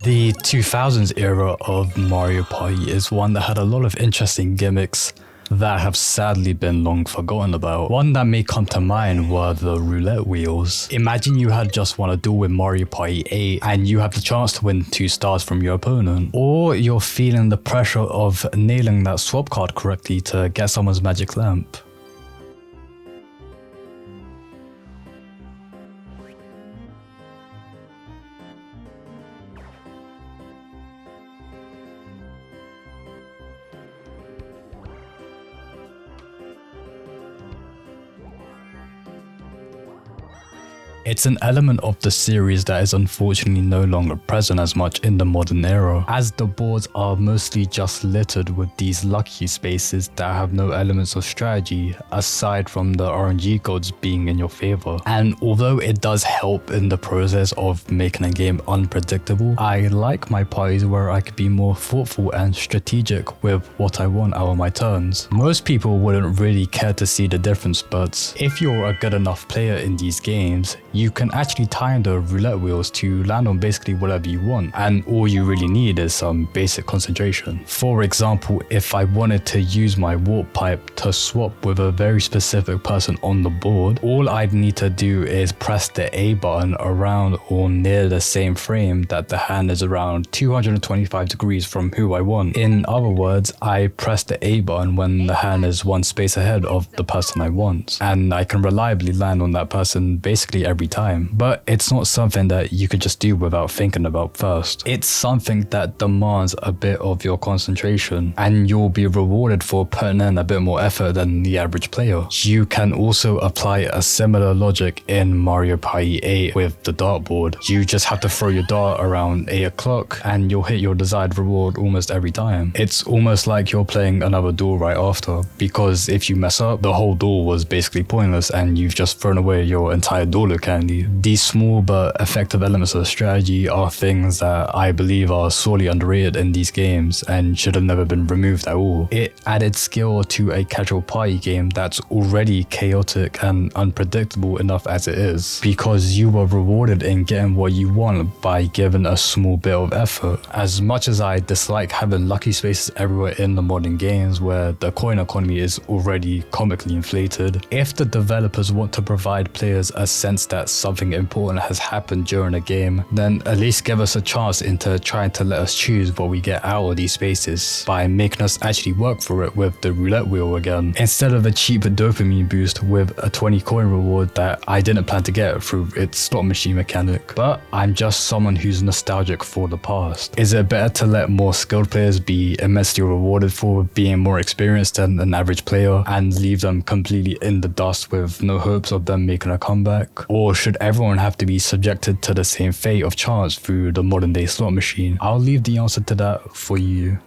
The 2000s era of Mario Party is one that had a lot of interesting gimmicks that have sadly been long forgotten about. One that may come to mind were the roulette wheels. Imagine you had just won a duel with Mario Party 8 and you have the chance to win 2 stars from your opponent. Or you're feeling the pressure of nailing that swap card correctly to get someone's magic lamp. It's an element of the series that is unfortunately no longer present as much in the modern era, as the boards are mostly just littered with these lucky spaces that have no elements of strategy aside from the RNG codes being in your favor. And although it does help in the process of making a game unpredictable, I like my parties where I could be more thoughtful and strategic with what I want out of my turns. Most people wouldn't really care to see the difference, but if you're a good enough player in these games, you can actually time the roulette wheels to land on basically whatever you want, and all you really need is some basic concentration. For example, if I wanted to use my warp pipe to swap with a very specific person on the board, all I'd need to do is press the A button around or near the same frame that the hand is around 225 degrees from who I want. In other words, I press the A button when the hand is one space ahead of the person I want, and I can reliably land on that person basically every time. But it's not something that you could just do without thinking about first. It's something that demands a bit of your concentration, and you'll be rewarded for putting in a bit more effort than the average player. You can also apply a similar logic in Mario Party 8 with the dartboard. You just have to throw your dart around 8 o'clock and you'll hit your desired reward almost every time. It's almost like you're playing another duel right after, because if you mess up, the whole duel was basically pointless and you've just thrown away your entire duel candy. These small but effective elements of strategy are things that I believe are sorely underrated in these games and should have never been removed at all. It added skill to a casual party game that's already chaotic and unpredictable enough as it is, because you were rewarded in getting what you want by giving a small bit of effort. As much as I dislike having lucky spaces everywhere in the modern games where the coin economy is already comically inflated, if the developers want to provide players a sense that something important has happened during a game, then at least give us a chance into trying to let us choose what we get out of these spaces by making us actually work for it with the roulette wheel again, instead of a cheap dopamine boost with a 20 coin reward that I didn't plan to get through its slot machine mechanic. But I'm just someone who's nostalgic for the past. Is it better to let more skilled players be immensely rewarded for being more experienced than an average player and leave them completely in the dust with no hopes of them making a comeback? Or should everyone have to be subjected to the same fate of chance through the modern day slot machine? I'll leave the answer to that for you.